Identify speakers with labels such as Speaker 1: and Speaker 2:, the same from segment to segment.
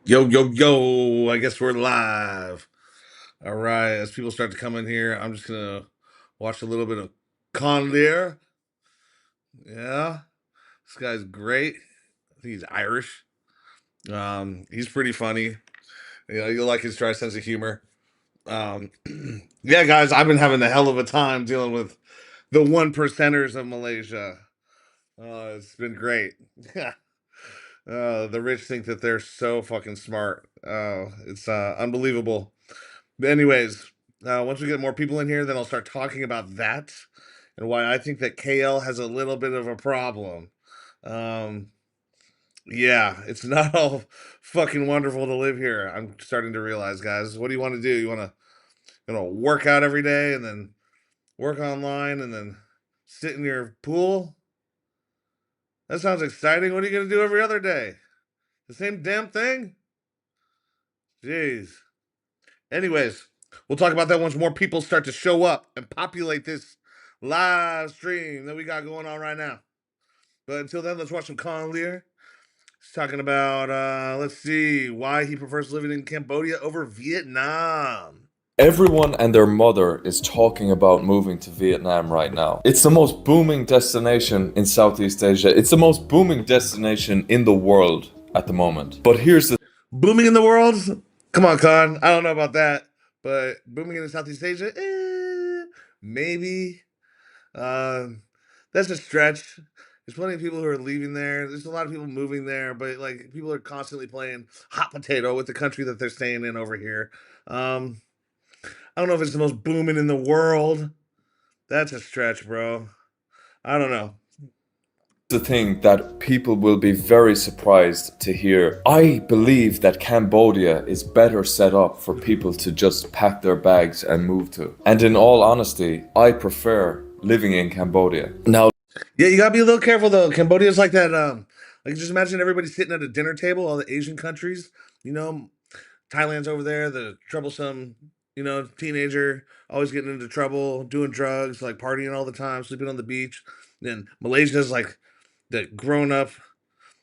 Speaker 1: Yo, yo, yo. I guess we're live. All right. As people start to come in here, I'm just going to watch a little bit of Conlear. Yeah. This guy's great. I think he's Irish. He's pretty funny. You like his dry sense of humor. Um, yeah, guys, I've been having a hell of a time dealing with the one percenters of Malaysia. It's been great. The rich think that they're so fucking smart. It's unbelievable. But anyways, once we get more people in here, then I'll start talking about that and why I think that KL has a little bit of a problem. Um, yeah, it's not all fucking wonderful to live here. I'm starting to realize, guys. What do you want to do? You want to work out every day and then work online and then sit in your pool? That sounds exciting. What are you gonna do every other day? The same damn thing? Jeez. Anyways, we'll talk about that once more people start to show up and populate this live stream that we got going on right now. But until then, let's watch some Con Lear. He's talking about, let's see, why he prefers living in Cambodia over Vietnam.
Speaker 2: Everyone and their mother is talking about moving to Vietnam right now. It's the most booming destination in Southeast Asia. It's the most booming destination in the world at the moment. But here's the
Speaker 1: Booming in the world? Come on, Con. I don't know about that. But booming in Southeast Asia? Maybe. That's a stretch. There's plenty of people who are leaving there. There's a lot of people moving there, but like people are constantly playing hot potato with the country that they're staying in over here. Um, I don't know if it's the most booming in the world. That's a stretch, bro. I don't know.
Speaker 2: the thing that people will be very surprised to hear. I believe that Cambodia is better set up for people to just pack their bags and move to. And in all honesty, I prefer living in Cambodia. Now,
Speaker 1: Yeah, you gotta be a little careful though. Cambodia's like that. Like just imagine everybody sitting at a dinner table, all the Asian countries. You know, Thailand's over there, the troublesome, teenager, always getting into trouble, doing drugs, like partying all the time, sleeping on the beach. Then Malaysia's like the grown up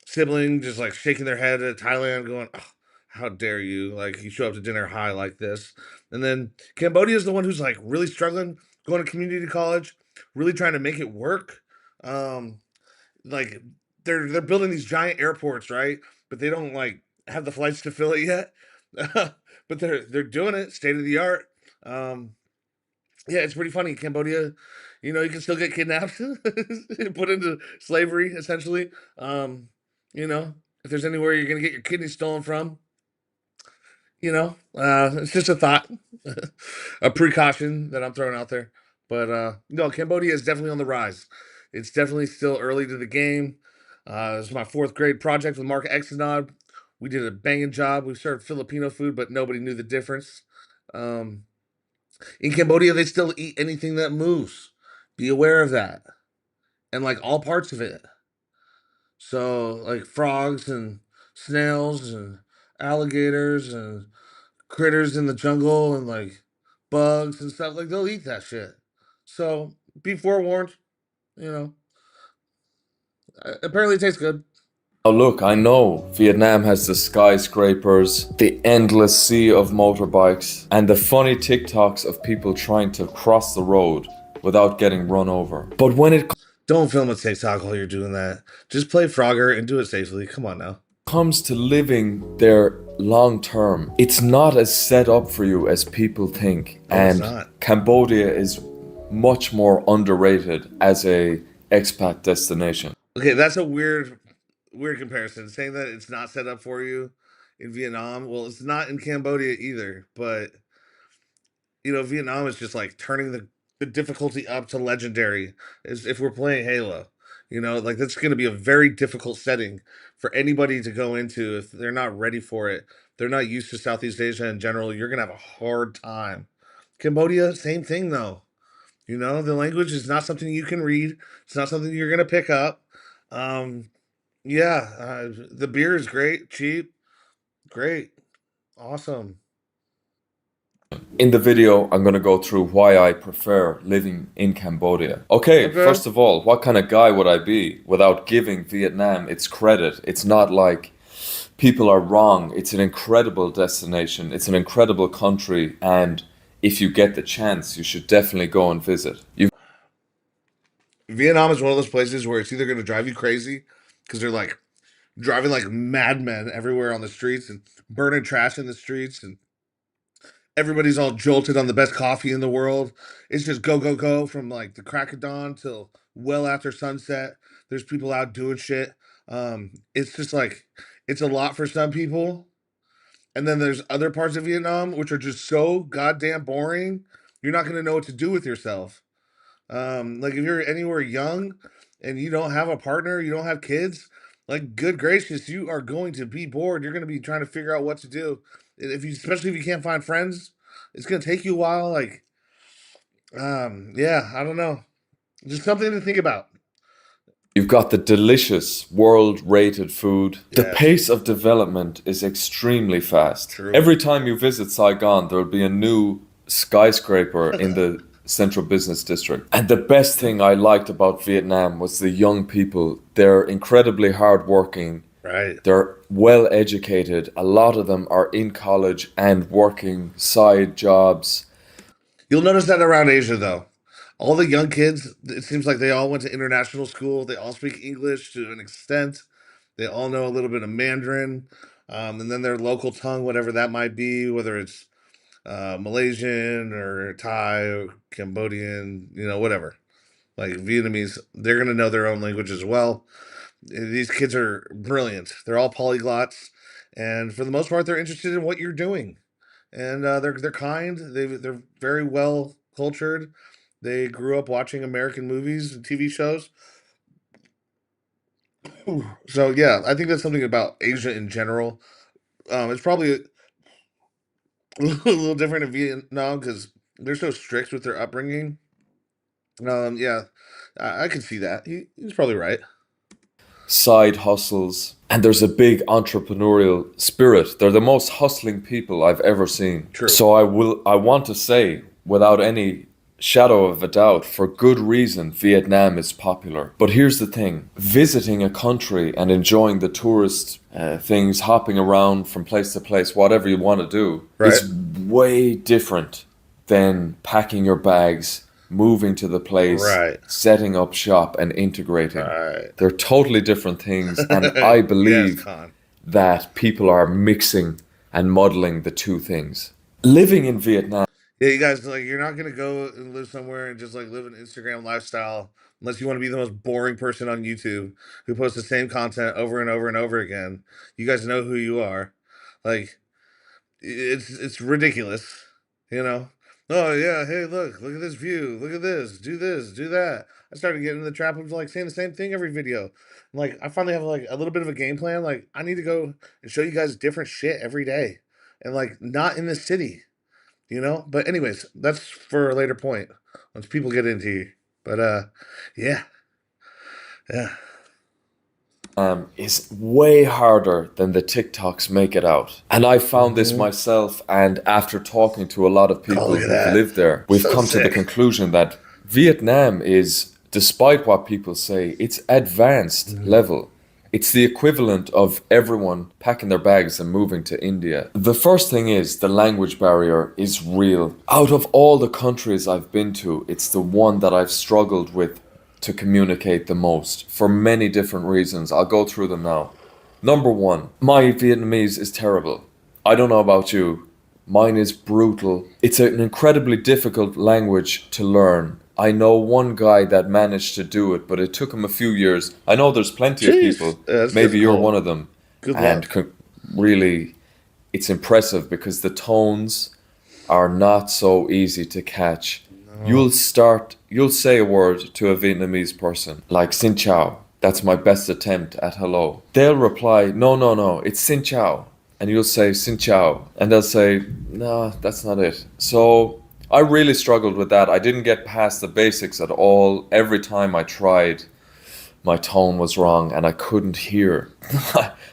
Speaker 1: sibling, just like shaking their head at Thailand, going, "Oh, how dare you? Like you show up to dinner high like this." And then Cambodia's the one who's like really struggling, going to community college, really trying to make it work. Um, like they're building these giant airports, right? But they don't like have the flights to fill it yet. But they're doing it, state of the art. Um, yeah, it's pretty funny. Cambodia, you can still get kidnapped, put into slavery, essentially. Um, if there's anywhere you're gonna get your kidney stolen from, it's just a thought, a precaution that I'm throwing out there. But no, Cambodia is definitely on the rise. It's definitely still early to the game. This is my fourth grade project with Mark Exenod. We did a banging job. We served Filipino food, but nobody knew the difference. Um, in Cambodia, they still eat anything that moves. Be aware of that. And like all parts of it. So, like frogs and snails and alligators and critters in the jungle and like bugs and stuff, like they'll eat that shit. So, be forewarned, you know. Apparently, it tastes good.
Speaker 2: look, I know Vietnam has the skyscrapers, the endless sea of motorbikes, and the funny TikToks of people trying to cross the road without getting run over. But when it
Speaker 1: Don't film a TikTok while you're doing that. Just play Frogger and do it safely. Come on now.
Speaker 2: comes to living there long term, it's not as set up for you as people think.
Speaker 1: Oh, it's
Speaker 2: And
Speaker 1: not.
Speaker 2: Cambodia is much more underrated as a expat destination.
Speaker 1: Okay, that's a weird comparison. Saying that it's not set up for you in Vietnam. Well, it's not in Cambodia either, but Vietnam is just like turning the difficulty up to legendary as if we're playing Halo. Like that's gonna be a very difficult setting for anybody to go into if they're not ready for it. They're not used to Southeast Asia in general. You're gonna have a hard time. Cambodia, same thing though. The language is not something you can read. It's not something you're gonna pick up. Um, yeah, the beer is great, cheap, great, awesome.
Speaker 2: In the video, I'm gonna go through why I prefer living in Cambodia. Okay,
Speaker 1: Okay.
Speaker 2: first of all, what kind of guy would I be without giving Vietnam its credit? It's not like People are wrong. It's an incredible destination. It's an incredible country, and if you get the chance, you should definitely go and visit. You
Speaker 1: Vietnam is one of those places where it's either going to drive you crazy because they're like driving like madmen everywhere on the streets and burning trash in the streets, and everybody's all jolted on the best coffee in the world. It's just go, go, go from like the crack of dawn till well after sunset. There's people out doing shit. It's just like, it's a lot for some people. And then there's other parts of Vietnam which are just so goddamn boring. You're not going to know what to do with yourself. Like if you're anywhere young and you don't have a partner, you don't have kids, like good gracious, you are going to be bored. You're going to be trying to figure out what to do. If you, especially if you can't find friends, it's going to take you a while. Like, yeah, I don't know. Just something to think about.
Speaker 2: You've got the delicious world-rated food. The
Speaker 1: Yes,
Speaker 2: pace of development is extremely fast.
Speaker 1: true.
Speaker 2: Every time you visit Saigon, there'll be a new skyscraper in the central business district. And the best thing I liked about Vietnam was the young people. They're incredibly hardworking.
Speaker 1: Right.
Speaker 2: They're well educated. A lot of them are in college and working side jobs.
Speaker 1: You'll notice that around Asia, though. All the young kids, it seems like they all went to international school. They all speak English to an extent. They all know a little bit of Mandarin, and then their local tongue, whatever that might be, whether it's Malaysian or Thai or Cambodian, whatever. Like Vietnamese, they're going to know their own language as well. These kids are brilliant. They're all polyglots, and for the most part, they're interested in what you're doing, and they're kind. They're very well cultured. They grew up watching American movies and TV shows. So yeah, I think that's something about Asia in general. It's probably a little different in Vietnam because they're so strict with their upbringing. Yeah, I can see that. He's probably right.
Speaker 2: Side hustles, and there's a big entrepreneurial spirit. They're the most hustling people I've ever seen.
Speaker 1: True.
Speaker 2: So I want to say without any shadow of a doubt, for good reason, Vietnam is popular. But here's the thing, visiting a country and enjoying the tourist things, hopping around from place to place, whatever you want to do,
Speaker 1: Right.
Speaker 2: is way different than packing your bags, moving to the place,
Speaker 1: Right.
Speaker 2: setting up shop, and integrating.
Speaker 1: Right.
Speaker 2: They're totally different things, and I
Speaker 1: Yes,
Speaker 2: believe
Speaker 1: Con.
Speaker 2: that people are mixing and muddling the two things. Living in Vietnam.
Speaker 1: Yeah, you guys, like, you're not gonna go and live somewhere and just like live an Instagram lifestyle unless you want to be the most boring person on YouTube who posts the same content over and over and over again. You guys know who you are. Like, it's ridiculous, you know. Oh yeah, hey, look at this view, look at this, do that. I started getting in the trap of like saying the same thing every video. Like, I finally have like a little bit of a game plan. Like, I need to go and show you guys different shit every day, and like not in the city. But anyways, that's for a later point once people get into you. But yeah, yeah.
Speaker 2: Is way harder than the TikToks make it out. And I found this
Speaker 1: Hmm.
Speaker 2: myself, and after talking to a lot of
Speaker 1: Oh,
Speaker 2: people
Speaker 1: look at
Speaker 2: who've
Speaker 1: that.
Speaker 2: lived there, we've
Speaker 1: So
Speaker 2: come to the
Speaker 1: sick.
Speaker 2: conclusion that Vietnam is, despite what people say, it's advanced level. It's the equivalent of everyone packing their bags and moving to India. The first thing is the language barrier is real. Out of all the countries I've been to, it's the one that I've struggled with to communicate the most for many different reasons. I'll go through them now. Number one, my Vietnamese is terrible. I don't know about you. Mine is brutal. It's an incredibly difficult language to learn. I know one guy that managed to do it, but it took him a few years. I know there's plenty of
Speaker 1: Jeez,
Speaker 2: people.
Speaker 1: that's
Speaker 2: Maybe you're
Speaker 1: difficult.
Speaker 2: one of them.
Speaker 1: Good
Speaker 2: And
Speaker 1: luck.
Speaker 2: really, it's impressive because the tones are not so easy to catch.
Speaker 1: No.
Speaker 2: You'll say a word to a Vietnamese person, like Xin Chào. That's my best attempt at hello. They'll reply, no, no, no, it's Xin Chào. And you'll say Xin Chào. And they'll say, no, that's not it. So I really struggled with that. I didn't get past the basics at all. Every time I tried, my tone was wrong and I couldn't hear.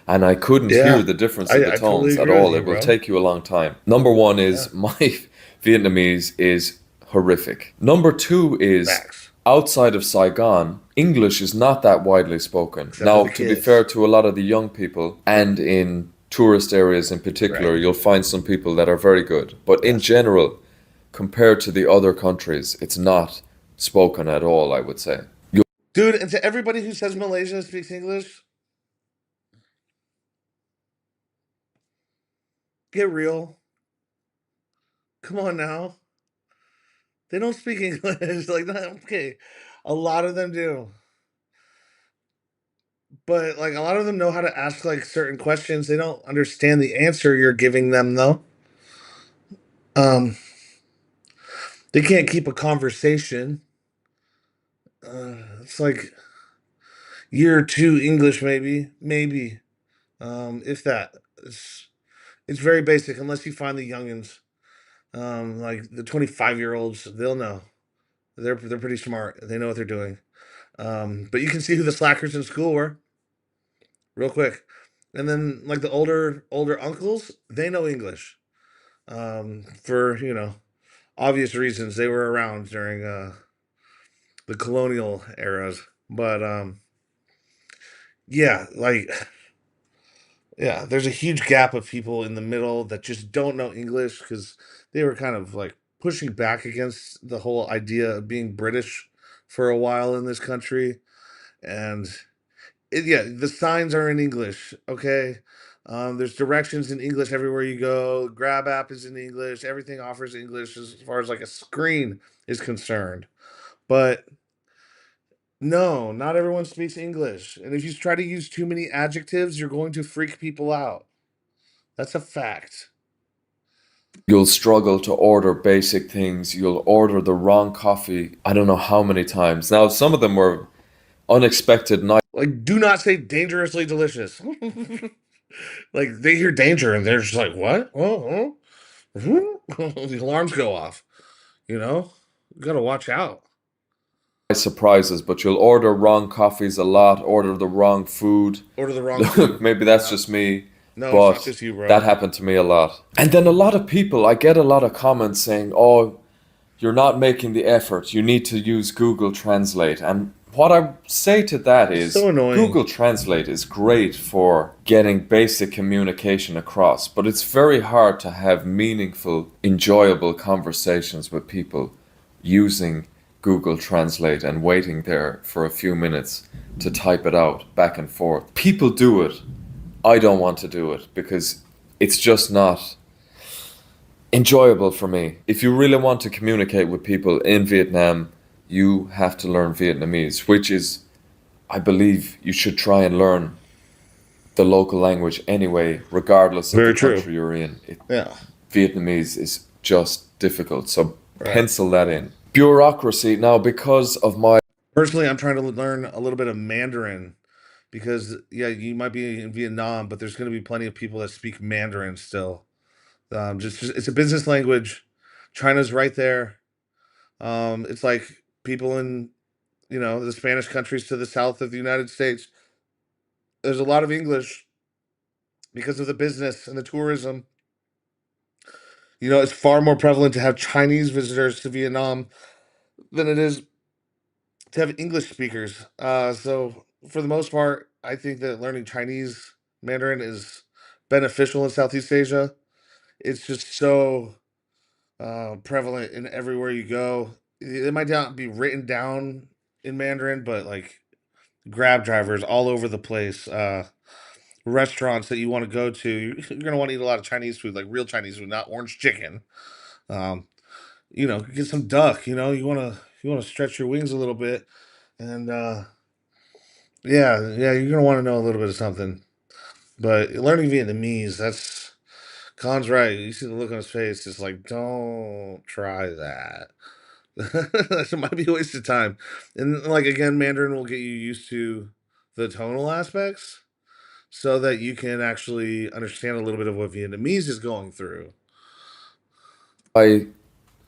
Speaker 2: And I couldn't hear
Speaker 1: Yeah,
Speaker 2: the difference in the
Speaker 1: I totally
Speaker 2: tones at
Speaker 1: agree with
Speaker 2: all.
Speaker 1: you,
Speaker 2: It will
Speaker 1: bro.
Speaker 2: take you a long time. Number one
Speaker 1: Yeah,
Speaker 2: is my Vietnamese is horrific. Number two is
Speaker 1: facts.
Speaker 2: outside of Saigon, English is not that widely spoken.
Speaker 1: except for
Speaker 2: Now,
Speaker 1: the
Speaker 2: to be fair
Speaker 1: kids.
Speaker 2: to a lot of the young people, and in tourist areas in
Speaker 1: Right.
Speaker 2: particular, you'll find some people that are very good. But in
Speaker 1: Yes.
Speaker 2: general, compared to the other countries, it's not spoken at all, I would say.
Speaker 1: Dude, and to everybody who says Malaysia speaks English, get real. Come on now. They don't speak English. Like, okay. A lot of them do. But like a lot of them know how to ask like certain questions. They don't understand the answer you're giving them though. Um, they can't keep a conversation. It's like year two English, maybe. If that. It's very basic unless you find the youngins. Like the 25-year-olds, they'll know. They're pretty smart. They know what they're doing. But you can see who the slackers in school were real quick. And then like the older uncles, they know English. For obvious reasons. They were around during the colonial eras. But yeah, like yeah, there's a huge gap of people in the middle that just don't know English because they were kind of like pushing back against the whole idea of being British for a while in this country. And yeah, the signs are in English. Okay. There's directions in English everywhere you go. Grab app is in English. Everything offers English as far as like a screen is concerned. But no, not everyone speaks English. And if you try to use too many adjectives, you're going to freak people out. That's a fact.
Speaker 2: You'll struggle to order basic things. You'll order the wrong coffee. I don't know how many times. Now, some of them were unexpected.
Speaker 1: Like, do not say dangerously delicious. Like, they hear danger and they're just like, what? Oh, oh. The alarms go off. You know, you gotta watch out.
Speaker 2: Surprises, but you'll order wrong coffees a lot, order the wrong food.
Speaker 1: Order the wrong
Speaker 2: Look,
Speaker 1: food.
Speaker 2: maybe that's
Speaker 1: Yeah.
Speaker 2: just me,
Speaker 1: No, it's not
Speaker 2: but
Speaker 1: just you,
Speaker 2: that
Speaker 1: bro.
Speaker 2: happened to me a lot. And then a lot of people, I get a lot of comments saying, "Oh, you're not making the effort. You need to use Google Translate." And what I say to that
Speaker 1: It's
Speaker 2: is
Speaker 1: so annoying.
Speaker 2: Google Translate is great for getting basic communication across, but it's very hard to have meaningful, enjoyable conversations with people using Google Translate and waiting there for a few minutes to type it out back and forth. People do it. I don't want to do it because it's just not enjoyable for me. If you really want to communicate with people in Vietnam, you have to learn Vietnamese, which is, I believe, you should try and learn the local language anyway, regardless of the
Speaker 1: Very true.
Speaker 2: country you're in.
Speaker 1: Yeah.
Speaker 2: Vietnamese is just difficult. So
Speaker 1: Right.
Speaker 2: pencil that in. Bureaucracy. Now, because of my
Speaker 1: Personally, I'm trying to learn a little bit of Mandarin because yeah, you might be in Vietnam, but there's going to be plenty of people that speak Mandarin still. Just it's a business language. China's right there. It's like people in the Spanish countries to the south of the United States. There's a lot of English because of the business and the tourism. It's far more prevalent to have Chinese visitors to Vietnam than it is to have English speakers. So for the most part, I think that learning Chinese Mandarin is beneficial in Southeast Asia. It's just so prevalent in everywhere you go. It might not be written down in Mandarin, but like Grab drivers all over the place. Restaurants that you want to go to, you're gonna want to eat a lot of Chinese food, like real Chinese food, not orange chicken. Um, get some duck. You wanna stretch your wings a little bit, and yeah, you're gonna want to know a little bit of something. But learning Vietnamese, that's Khan's right. You see the look on his face, it's like, don't try that. It might be a waste of time. And like again, Mandarin will get you used to the tonal aspects so that you can actually understand a little bit of what Vietnamese is going through.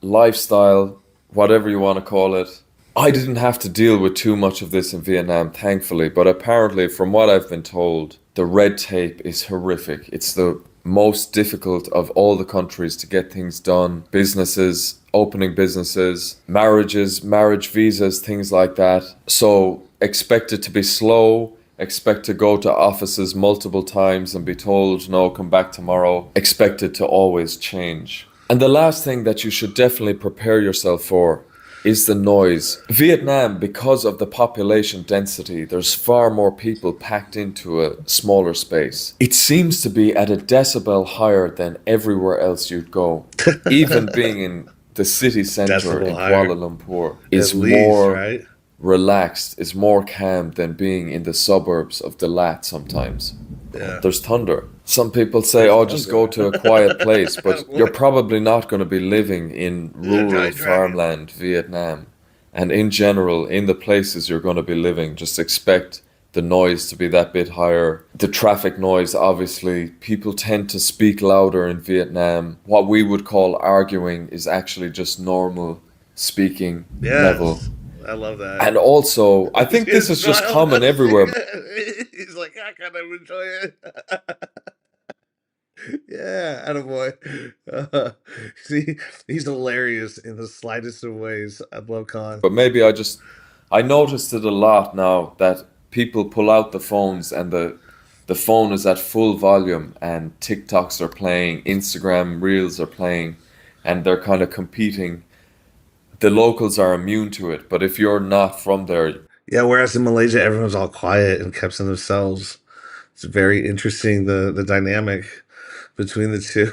Speaker 2: lifestyle, whatever you want to call it, I didn't have to deal with too much of this in Vietnam, thankfully. But apparently, from what I've been told, the red tape is horrific. It's the most difficult of all the countries to get things done. Businesses, opening businesses, marriages, marriage visas, things like that. So expect it to be slow. Expect to go to offices multiple times and be told, no, come back tomorrow. Expect it to always change. And the last thing that you should definitely prepare yourself for is the noise. Vietnam, because of the population density, there's far more people packed into a smaller space. It seems to be at a decibel higher than everywhere else you'd go. Even being in the city center
Speaker 1: Decibel
Speaker 2: in Kuala
Speaker 1: higher.
Speaker 2: Lumpur
Speaker 1: At
Speaker 2: is
Speaker 1: least,
Speaker 2: more
Speaker 1: right?
Speaker 2: relaxed, is more calm than being in the suburbs of Dalat sometimes.
Speaker 1: Yeah.
Speaker 2: There's thunder. Some people say,
Speaker 1: There's
Speaker 2: oh, just go
Speaker 1: thunder.
Speaker 2: to a quiet place, but you're
Speaker 1: What?
Speaker 2: probably not going to be living in
Speaker 1: There's a
Speaker 2: rural
Speaker 1: giant dragon.
Speaker 2: farmland Vietnam. And in general, in the places you're going to be living, just expect the noise to be that bit higher. The traffic noise, obviously, people tend to speak louder in Vietnam. What we would call arguing is actually just normal speaking level.
Speaker 1: Yes. I love that.
Speaker 2: And also, I
Speaker 1: See
Speaker 2: think this
Speaker 1: his
Speaker 2: is just
Speaker 1: smile.
Speaker 2: common everywhere.
Speaker 1: He's like, I kind of enjoy it. Yeah, attaboy. See, he's hilarious in the slightest of ways. I love Khan.
Speaker 2: But maybe I noticed it a lot now that people pull out the phones and the phone is at full volume and TikToks are playing, Instagram Reels are playing, and they're kind of competing. The locals are immune to it, but if you're not from there,
Speaker 1: Yeah, whereas in Malaysia, everyone's all quiet and kept to themselves. It's very interesting the dynamic between the two.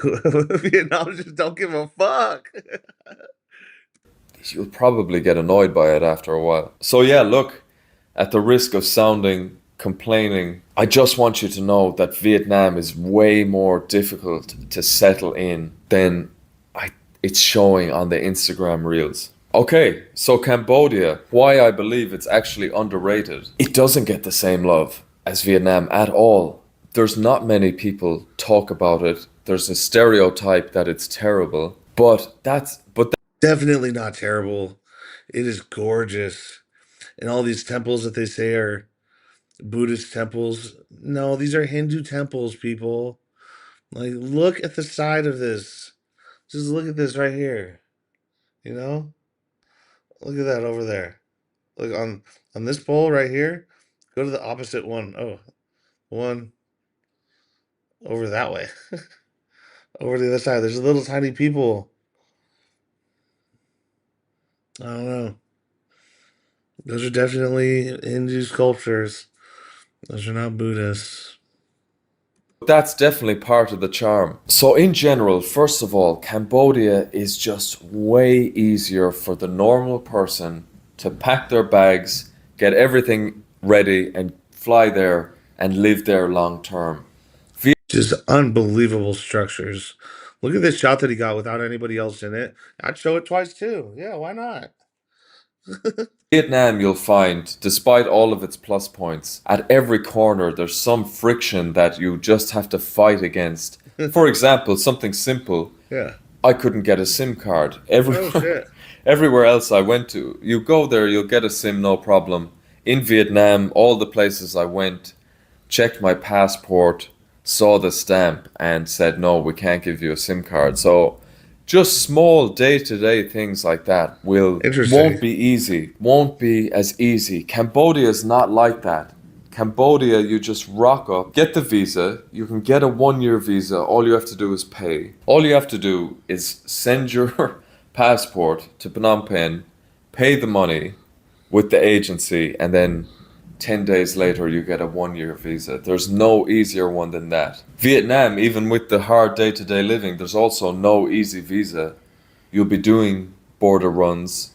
Speaker 1: Vietnam just don't give a fuck.
Speaker 2: you'll probably get annoyed by it after a while. So yeah, look, at the risk of sounding complaining, I just want you to know that Vietnam is way more difficult to settle in than it's showing on the Instagram reels. Okay, so Cambodia, why I believe it's actually underrated. It doesn't get the same love as Vietnam at all. There's not many people talk about it. There's a stereotype that it's terrible, but
Speaker 1: Definitely not terrible. It is gorgeous. And all these temples that they say are Buddhist temples. No, these are Hindu temples, people. Like, look at the side of this. Just look at this right here. You know? Look at that over there. Look on this pole right here. Go to the opposite one. Oh, one over that way. Over the other side. There's little tiny people. I don't know. Those are definitely Hindu sculptures. Those are not Buddhists.
Speaker 2: that's definitely part of the charm. So, in general, first of all, Cambodia is just way easier for the normal person to pack their bags, get everything ready, and fly there and live there long term.
Speaker 1: Just unbelievable structures. Look at this shot that he got without anybody else in it. I'd show it twice too. Yeah, why not?
Speaker 2: Vietnam, you'll find, despite all of its plus points, at every corner there's some friction that you just have to fight against. For example, something simple.
Speaker 1: Yeah.
Speaker 2: I couldn't get a SIM card.
Speaker 1: Oh shit.
Speaker 2: Everywhere else I went to, you go there, you'll get a SIM, no problem. In Vietnam, all the places I went, checked my passport, saw the stamp, and said, no, we can't give you a SIM card. So just small day-to-day things like that
Speaker 1: Interesting.
Speaker 2: won't be easy, won't be as easy. Cambodia is not like that. Cambodia, you just rock up, get the visa. You can get a 1 year visa. All you have to do is pay. All you have to do is send your passport to Phnom Penh, pay the money with the agency, and then 10 days later you get a 1 year visa. There's no easier one than that. Vietnam, even with the hard day to day living, there's also no easy visa. You'll be doing border runs.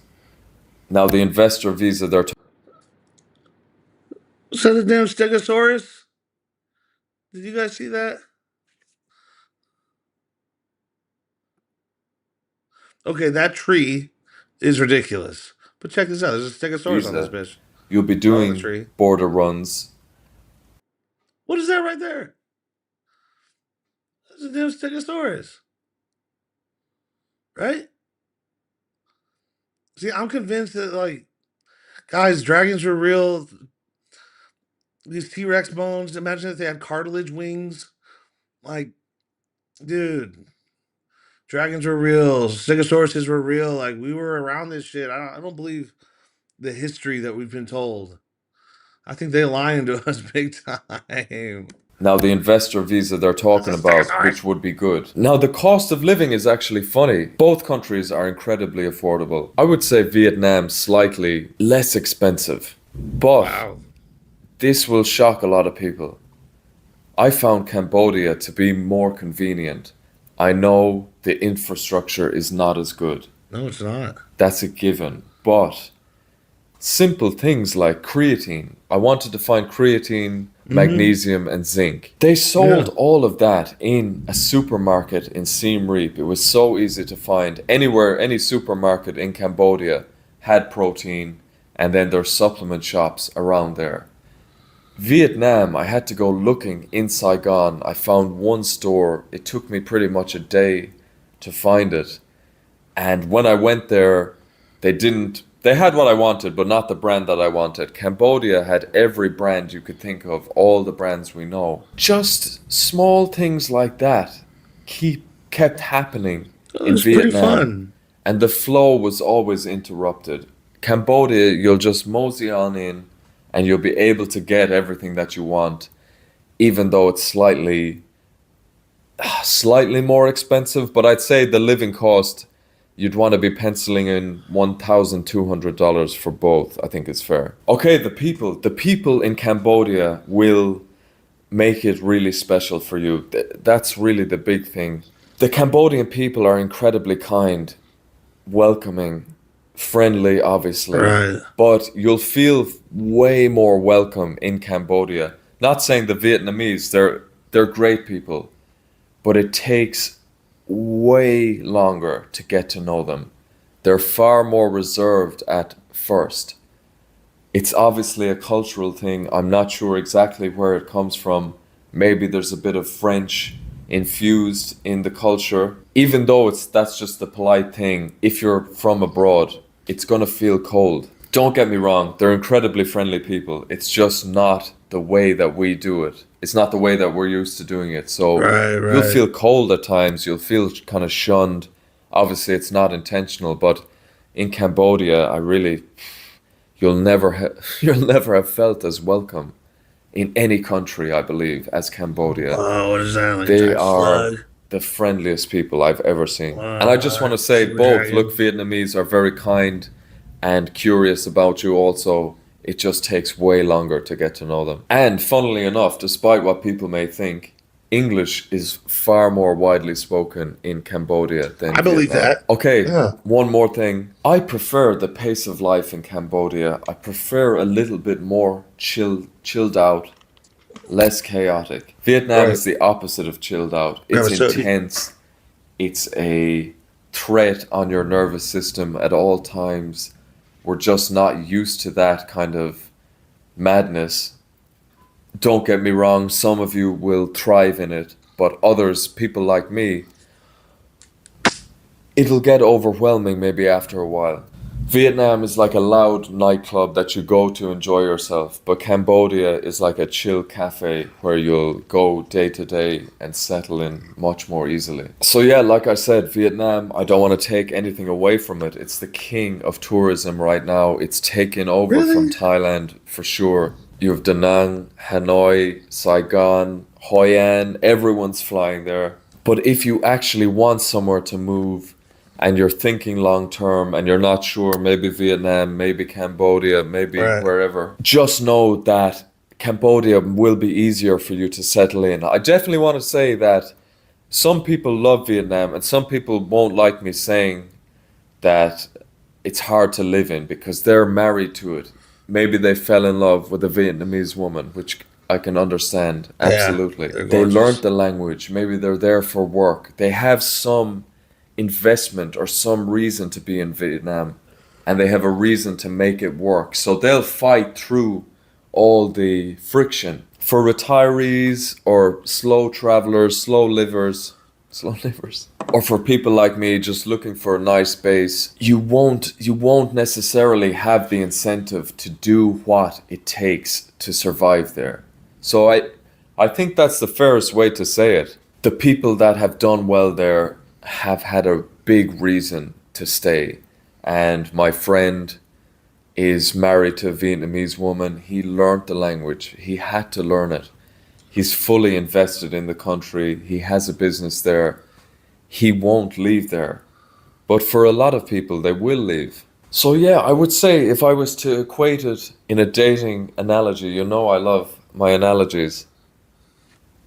Speaker 2: Now, the investor visa, they're
Speaker 1: Was that a damn Stegosaurus? Did you guys see that? Okay, that tree is ridiculous. But check this out. There's a Stegosaurus on this
Speaker 2: visa.
Speaker 1: bitch.
Speaker 2: You'll be
Speaker 1: Not on the
Speaker 2: doing
Speaker 1: tree.
Speaker 2: border runs.
Speaker 1: What is that right there? That's a damn Stegosaurus. Right? See, I'm convinced that like guys, dragons were real. These T Rex bones. Imagine if they had cartilage wings. Like dude. Dragons were real. Stegosauruses were real. Like we were around this shit. I don't believe the history that we've been told. I think they lying to us big time.
Speaker 2: Now, the investor visa they're
Speaker 1: That's a
Speaker 2: talking about,
Speaker 1: stegosaurus.
Speaker 2: which would be good. Now, the cost of living is actually funny. Both countries are incredibly affordable. I would say Vietnam slightly less expensive, but
Speaker 1: Wow.
Speaker 2: this will shock a lot of people. I found Cambodia to be more convenient. I know the infrastructure is not as good.
Speaker 1: No, it's not.
Speaker 2: That's a given. But simple things like creatine. I wanted to find creatine,
Speaker 1: Mm-hmm.
Speaker 2: magnesium, and zinc. They
Speaker 1: Yeah.
Speaker 2: sold all of that in a supermarket in Siem Reap. It was so easy to find. Anywhere, any supermarket in Cambodia had protein, and then there's supplement shops around there. Vietnam, I had to go looking in Saigon. I found one store. It took me pretty much a day to find it. And when I went there, they had what I wanted, but not the brand that I wanted. Cambodia had every brand you could think of, all the brands we know. Just small things like that kept happening
Speaker 1: Oh,
Speaker 2: in
Speaker 1: it's pretty
Speaker 2: Vietnam,
Speaker 1: fun.
Speaker 2: and the flow was always interrupted. Cambodia, you'll just mosey on in and you'll be able to get everything that you want, even though it's slightly more expensive, but I'd say the living cost, you'd want to be penciling in $1,200 for both. I think it's fair. Okay, the people in Cambodia will make it really special for you. That's really the big thing. The Cambodian people are incredibly kind, welcoming, friendly, obviously,
Speaker 1: Right.
Speaker 2: but you'll feel way more welcome in Cambodia. Not saying the Vietnamese, they're great people, but it takes way longer to get to know them. They're far more reserved at first. It's obviously a cultural thing. I'm not sure exactly where it comes from. Maybe there's a bit of French infused in the culture. Even though that's just the polite thing, if you're from abroad, it's gonna feel cold. Don't get me wrong, they're incredibly friendly people. It's just not the way that we do it. It's not the way that we're used to doing it. So
Speaker 1: Right.
Speaker 2: you'll
Speaker 1: Right.
Speaker 2: feel cold at times, you'll feel kind of shunned. Obviously, it's not intentional, but in Cambodia, you'll never have felt as welcome in any country, I believe, as Cambodia.
Speaker 1: Oh, what is that? Like a
Speaker 2: They
Speaker 1: giant
Speaker 2: are
Speaker 1: slug?
Speaker 2: the friendliest people I've ever seen. And I just want to
Speaker 1: What?
Speaker 2: say
Speaker 1: Super
Speaker 2: both, look,
Speaker 1: dragon.
Speaker 2: Vietnamese are very kind and curious about you also. It just takes way longer to get to know them. And funnily enough, despite what people may think, English is far more widely spoken in Cambodia than
Speaker 1: I believe
Speaker 2: Vietnam.
Speaker 1: that.
Speaker 2: Okay,
Speaker 1: Yeah.
Speaker 2: one more thing. I prefer the pace of life in Cambodia. I prefer a little bit more chilled out, less chaotic. Vietnam
Speaker 1: Right.
Speaker 2: is the opposite of chilled out.
Speaker 1: Yeah,
Speaker 2: It's
Speaker 1: but so
Speaker 2: intense. It's a threat on your nervous system at all times. We're just not used to that kind of madness. Don't get me wrong, some of you will thrive in it, but others, people like me, it'll get overwhelming maybe after a while. Vietnam is like a loud nightclub that you go to enjoy yourself, but Cambodia is like a chill cafe where you'll go day to day and settle in much more easily. So yeah, like I said, Vietnam, I don't want to take anything away from it. It's the king of tourism right now. It's taken over from
Speaker 1: really?
Speaker 2: Thailand for sure. You have Da Nang, Hanoi, Saigon, Hoi An, everyone's flying there. But if you actually want somewhere to move, and you're thinking long term and you're not sure, maybe Vietnam, maybe Cambodia, maybe
Speaker 1: Right.
Speaker 2: wherever, just know that Cambodia will be easier for you to settle in. I definitely want to say that some people love Vietnam and some people won't like me saying that it's hard to live in because they're married to it. Maybe they fell in love with a Vietnamese woman, which I can understand,
Speaker 1: Yeah.
Speaker 2: absolutely.
Speaker 1: They're
Speaker 2: They learned
Speaker 1: gorgeous.
Speaker 2: the language, maybe they're there for work. They have some investment or some reason to be in Vietnam and they have a reason to make it work. So they'll fight through all the friction. For retirees or slow travelers, slow livers, or for people like me just looking for a nice base, you won't necessarily have the incentive to do what it takes to survive there. So I think that's the fairest way to say it. the people that have done well there have had a big reason to stay. And my friend is married to a Vietnamese woman. He learned the language. He had to learn it. He's fully invested in the country. He has a business there. He won't leave there. But for a lot of people, they will leave. So yeah, I would say if I was to equate it in a dating analogy, you know I love my analogies.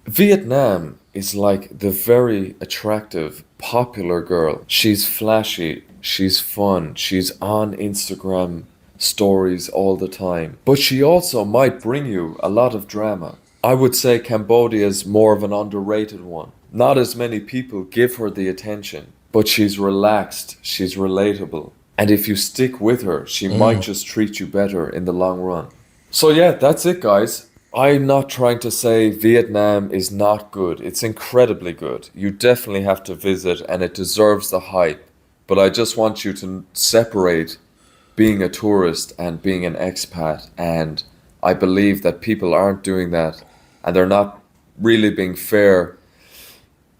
Speaker 2: Vietnam is like the very attractive, popular girl. She's flashy, she's fun, she's on Instagram stories all the time. But she also might bring you a lot of drama. I would say Cambodia is more of an underrated one. Not as many people give her the attention, but she's relaxed, she's relatable. And if you stick with her, she might just treat you better in the long run. So yeah, that's it, guys. I'm not trying to say Vietnam is not good. It's incredibly good. You definitely have to visit and it deserves the hype. But I just want you to separate being a tourist and being an expat. And I believe that people aren't doing that and they're not really being fair.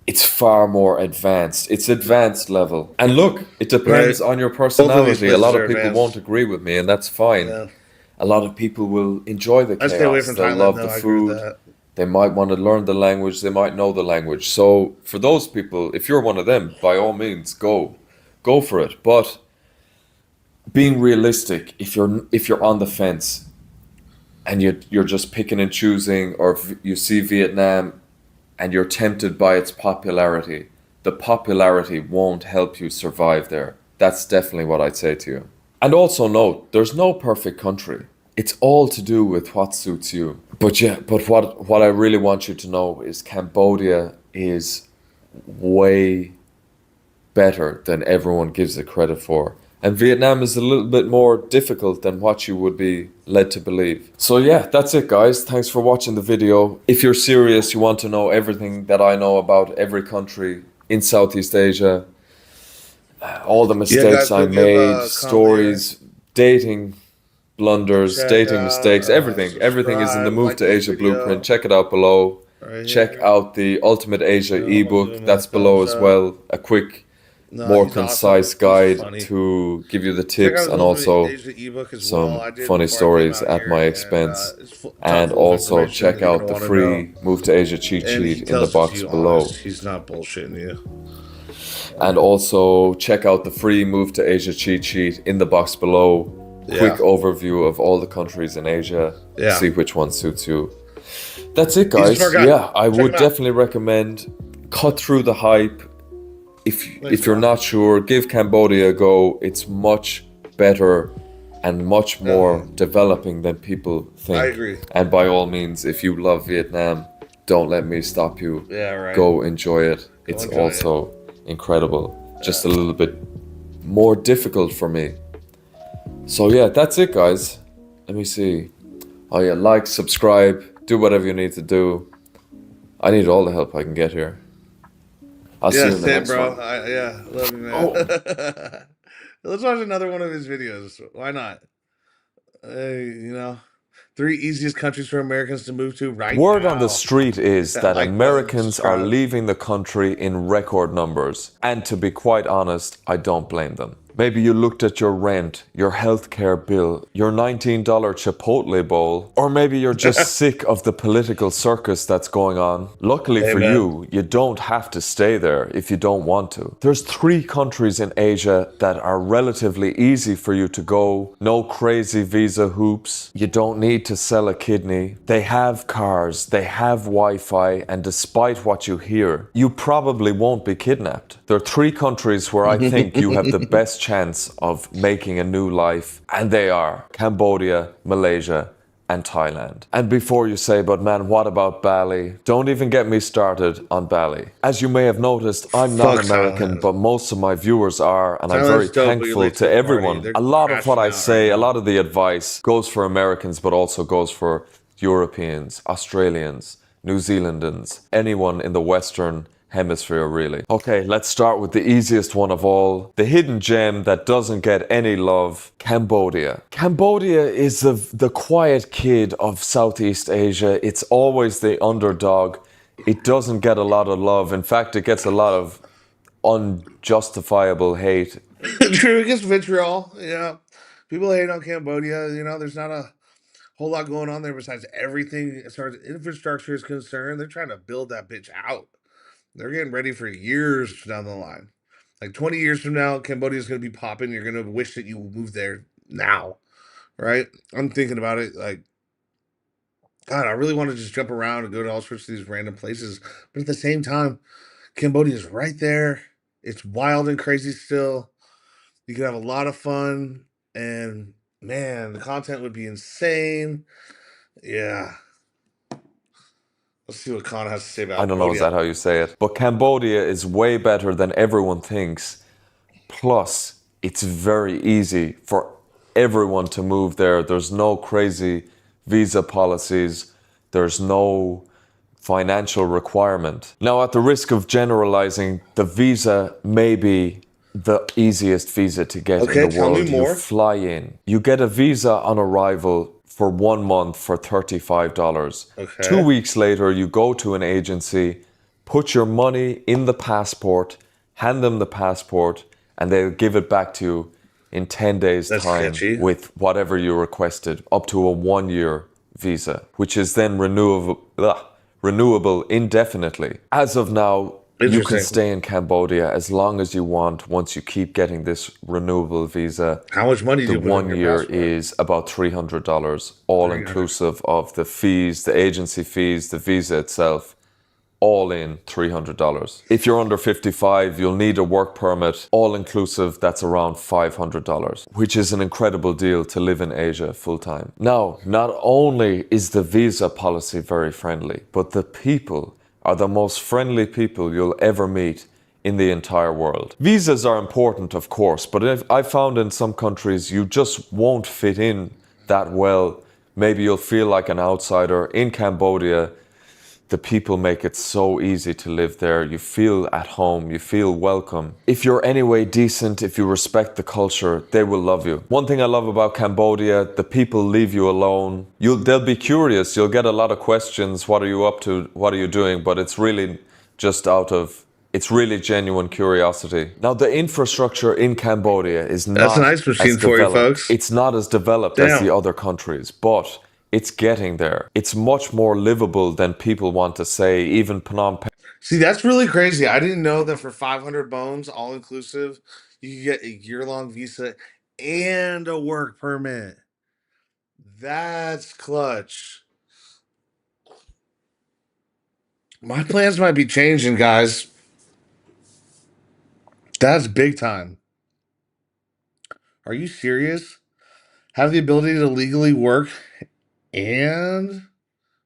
Speaker 2: It's far more advanced. It's advanced level. And look, it depends
Speaker 1: Right.
Speaker 2: on your
Speaker 1: Both of these
Speaker 2: personality. A
Speaker 1: places
Speaker 2: lot
Speaker 1: are
Speaker 2: of people won't
Speaker 1: advanced.
Speaker 2: agree with me, and that's fine.
Speaker 1: Yeah.
Speaker 2: A lot of people will enjoy the
Speaker 1: I stay away
Speaker 2: chaos.
Speaker 1: from
Speaker 2: They'll
Speaker 1: Thailand
Speaker 2: love
Speaker 1: though.
Speaker 2: the
Speaker 1: I agree with
Speaker 2: food.
Speaker 1: that.
Speaker 2: They might want to learn the language. They might know the language. So for those people, if you're one of them, by all means, go for it. But being realistic, if you're on the fence and you're just picking and choosing, or if you see Vietnam and you're tempted by its popularity, the popularity won't help you survive there. That's definitely what I'd say to you. And also note, there's no perfect country. It's all to do with what suits you. But yeah, but what I really want you to know is Cambodia is way better than everyone gives it credit for. And Vietnam is a little bit more difficult than what you would be led to believe. So yeah, that's it, guys. Thanks for watching the video. If you're serious, you want to know everything that I know about every country in Southeast Asia, all the
Speaker 1: Yeah, guys,
Speaker 2: mistakes I
Speaker 1: go give
Speaker 2: made,
Speaker 1: comment here.
Speaker 2: stories, dating blunders,
Speaker 1: Check
Speaker 2: dating
Speaker 1: out,
Speaker 2: mistakes, everything. Everything is in the
Speaker 1: subscribe,
Speaker 2: Move
Speaker 1: like
Speaker 2: to
Speaker 1: this
Speaker 2: Asia blueprint.
Speaker 1: video
Speaker 2: Check it out below.
Speaker 1: right
Speaker 2: Check
Speaker 1: here.
Speaker 2: out the Ultimate Asia
Speaker 1: I'm gonna
Speaker 2: ebook.
Speaker 1: zoom
Speaker 2: That's
Speaker 1: that
Speaker 2: below
Speaker 1: thumbs
Speaker 2: as
Speaker 1: up.
Speaker 2: well. A quick,
Speaker 1: No,
Speaker 2: more
Speaker 1: he's awesome.
Speaker 2: concise
Speaker 1: He's
Speaker 2: guide
Speaker 1: funny.
Speaker 2: to give you the
Speaker 1: Check
Speaker 2: tips
Speaker 1: out his
Speaker 2: and
Speaker 1: Ultimate
Speaker 2: also
Speaker 1: Asia ebook as
Speaker 2: some
Speaker 1: well. I did
Speaker 2: funny
Speaker 1: before I came
Speaker 2: stories
Speaker 1: out
Speaker 2: at
Speaker 1: here,
Speaker 2: my
Speaker 1: and
Speaker 2: expense.
Speaker 1: it's chock
Speaker 2: And
Speaker 1: full of
Speaker 2: also
Speaker 1: information
Speaker 2: check
Speaker 1: that you're
Speaker 2: out
Speaker 1: gonna
Speaker 2: the
Speaker 1: want to
Speaker 2: free
Speaker 1: know.
Speaker 2: Move to Asia cheat
Speaker 1: And he
Speaker 2: sheet in the
Speaker 1: tells it to
Speaker 2: box
Speaker 1: you
Speaker 2: below.
Speaker 1: honest. He's not bullshitting you.
Speaker 2: And also check out the free Move to Asia cheat sheet in the box below. Quick
Speaker 1: Yeah.
Speaker 2: overview of all the countries in Asia.
Speaker 1: Yeah.
Speaker 2: See which one suits you. That's it,
Speaker 1: He's a
Speaker 2: guys.
Speaker 1: smart guy.
Speaker 2: Yeah, I
Speaker 1: Check
Speaker 2: would
Speaker 1: him out.
Speaker 2: definitely recommend cut through the hype. If you're not sure, give Cambodia a go. It's much better and much more developing than people think.
Speaker 1: I agree.
Speaker 2: And by all means, if you love Vietnam, don't let me stop you.
Speaker 1: Yeah, right.
Speaker 2: Go enjoy it. It's
Speaker 1: enjoy
Speaker 2: also incredible. Just a little bit more difficult for me. So yeah, that's it, guys. Let me see. Oh yeah, like, subscribe, do whatever you need to do. I need all the help I can get here. I'll see you
Speaker 1: Yeah,
Speaker 2: in the
Speaker 1: Sam,
Speaker 2: next
Speaker 1: bro.
Speaker 2: one.
Speaker 1: Yeah, love you, man.
Speaker 2: Oh.
Speaker 1: Let's watch another one of his videos. Why not? You know, 3 easiest countries for Americans to move to right
Speaker 2: Word
Speaker 1: now.
Speaker 2: on the street is
Speaker 1: That
Speaker 2: that
Speaker 1: like button,
Speaker 2: Americans are
Speaker 1: subscribe.
Speaker 2: leaving the country in record numbers. And to be quite honest, I don't blame them. Maybe you looked at your rent, your healthcare bill, your $19 Chipotle bowl, or maybe you're just sick of the political circus that's going on. Luckily for
Speaker 1: Amen.
Speaker 2: you don't have to stay there if you don't want to. There's 3 countries in Asia that are relatively easy for you to go. No crazy visa hoops. You don't need to sell a kidney. They have cars, they have Wi-Fi, and despite what you hear, you probably won't be kidnapped. There are 3 countries where I think you have the best chance of making a new life, and they are Cambodia, Malaysia, and Thailand. And before you say, but man, what about Bali? Don't even get me started on Bali. As you may have noticed, I'm not
Speaker 1: Fuck
Speaker 2: American,
Speaker 1: Thailand.
Speaker 2: but most of my viewers are, and I'm
Speaker 1: Thailand's
Speaker 2: very
Speaker 1: dope, but you're
Speaker 2: thankful
Speaker 1: late
Speaker 2: to
Speaker 1: to the party.
Speaker 2: everyone.
Speaker 1: They're
Speaker 2: A lot of what I
Speaker 1: crashing out
Speaker 2: say,
Speaker 1: right
Speaker 2: a
Speaker 1: now.
Speaker 2: lot of the advice goes for Americans, but also goes for Europeans, Australians, New Zealanders, anyone in the Western Hemisphere, really. Okay, let's start with the easiest one of all. The hidden gem that doesn't get any love, Cambodia. Cambodia is the quiet kid of Southeast Asia. It's always the underdog. It doesn't get a lot of love. In fact, it gets a lot of unjustifiable hate.
Speaker 1: True, it gets vitriol. Yeah, people hate on Cambodia. There's not a whole lot going on there besides everything as far as infrastructure is concerned. They're trying to build that bitch out. They're getting ready for years down the line. Like 20 years from now, Cambodia's going to be popping. You're going to wish that you moved there now, right? I'm thinking about it like, God, I really want to just jump around and go to all sorts of these random places. But at the same time, Cambodia's right there. It's wild and crazy still. You could have a lot of fun. And man, the content would be insane. Yeah. Let's see what Khan has to say
Speaker 2: I
Speaker 1: about
Speaker 2: don't know, is
Speaker 1: Cambodia.
Speaker 2: that how you say it? But Cambodia is way better than everyone thinks. Plus, it's very easy for everyone to move there. There's no crazy visa policies. There's no financial requirement. Now, at the risk of generalizing, the visa may be the easiest visa to get in
Speaker 1: Okay,
Speaker 2: the
Speaker 1: tell me
Speaker 2: world. You
Speaker 1: more.
Speaker 2: fly in. You get a visa on arrival for 1 month for $35. Two
Speaker 1: Okay.
Speaker 2: weeks later, you go to an agency, put your money in the passport, hand them the passport, and they'll give it back to you in 10 days'
Speaker 1: That's
Speaker 2: time
Speaker 1: sketchy.
Speaker 2: with whatever you requested, up to a 1 year visa, which is then renewable indefinitely. As of now, you can
Speaker 1: Interesting.
Speaker 2: stay in Cambodia as long as you want once you keep getting this renewable visa.
Speaker 1: How much money do
Speaker 2: The
Speaker 1: you put on
Speaker 2: one
Speaker 1: your
Speaker 2: year
Speaker 1: passport?
Speaker 2: is about $300, all
Speaker 1: 300.
Speaker 2: inclusive of the fees, the agency fees, the visa itself. All in $300. If you're under 55, you'll need a work permit, all inclusive, that's around $500, which is an incredible deal to live in Asia full time. Now, not only is the visa policy very friendly, but the people are the most friendly people you'll ever meet in the entire world. Visas are important, of course, but I found in some countries you just won't fit in that well. Maybe you'll feel like an outsider. In Cambodia, the people make it so easy to live there. You feel at home, you feel welcome. If you're anyway decent, if you respect the culture, they will love you. One thing I love about Cambodia, the people leave you alone. They'll be curious, you'll get a lot of questions. What are you up to? What are you doing? But it's really just it's really genuine curiosity. Now, the infrastructure in Cambodia is
Speaker 1: That's an
Speaker 2: not
Speaker 1: ice
Speaker 2: as
Speaker 1: machine for you,
Speaker 2: developed.
Speaker 1: folks.
Speaker 2: It's not as developed as the
Speaker 1: Damn.
Speaker 2: other countries, but it's getting there. It's much more livable than people want to say. Even Phnom Penh.
Speaker 1: See, that's really crazy. I didn't know that for 500 bones, all inclusive, you could get a year-long visa and a work permit. That's clutch. My plans might be changing, guys. That's big time. Are you serious? Have the ability to legally work and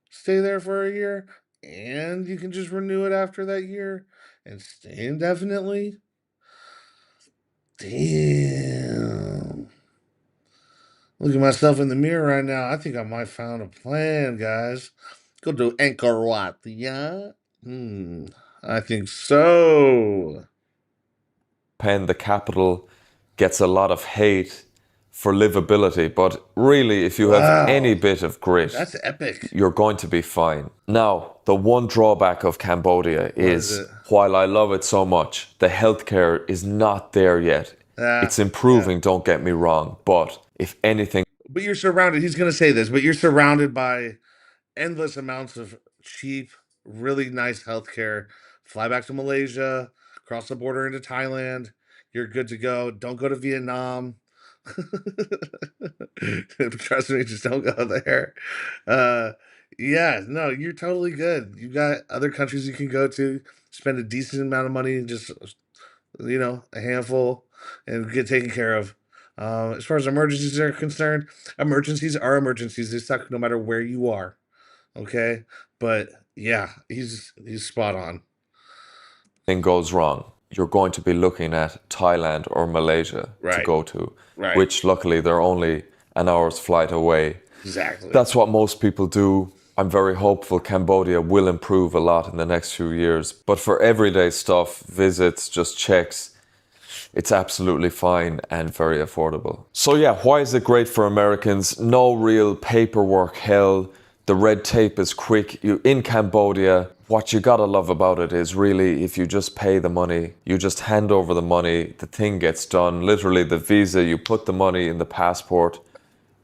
Speaker 1: stay there for a year, and you can just renew it after that year and stay indefinitely? Damn. Look at myself in the mirror right now. I think I might found a plan, guys. Go to Anchorwatia. I think so.
Speaker 2: The capital, gets a lot of hate for livability, but really, if you have any
Speaker 1: Wow.
Speaker 2: bit of grit,
Speaker 1: That's epic.
Speaker 2: you're going to be fine. Now, the one drawback of Cambodia
Speaker 1: What is
Speaker 2: is
Speaker 1: it?
Speaker 2: while I love it so much, the healthcare is not there yet. It's
Speaker 1: Yeah.
Speaker 2: improving, don't get me wrong, but if anything,
Speaker 1: But you're surrounded, he's going to say this, but you're surrounded by endless amounts of cheap, really nice healthcare. Fly back to Malaysia, cross the border into Thailand. You're good to go. Don't go to Vietnam. Trust me, just don't go there. Uh, yeah, no, you're totally good. You've got other countries you can go to, spend a decent amount of money, just a handful, and get taken care of. As far as emergencies are concerned, emergencies are emergencies. They suck no matter where you are. Okay, but yeah, he's spot on.
Speaker 2: goes wrong, you're going to be looking at Thailand or Malaysia to
Speaker 1: Right,
Speaker 2: go to,
Speaker 1: right,
Speaker 2: which luckily they're only an hour's flight away.
Speaker 1: exactly.
Speaker 2: That's what most people do. I'm very hopeful Cambodia will improve a lot in the next few years. But for everyday stuff, visits, just checks, it's absolutely fine and very affordable. So yeah, why is it great for Americans? No real paperwork hell. The red tape is quick. You in Cambodia, what you gotta love about it is really if you just pay the money, you just hand over the money, the thing gets done. Literally the visa, you put the money in the passport.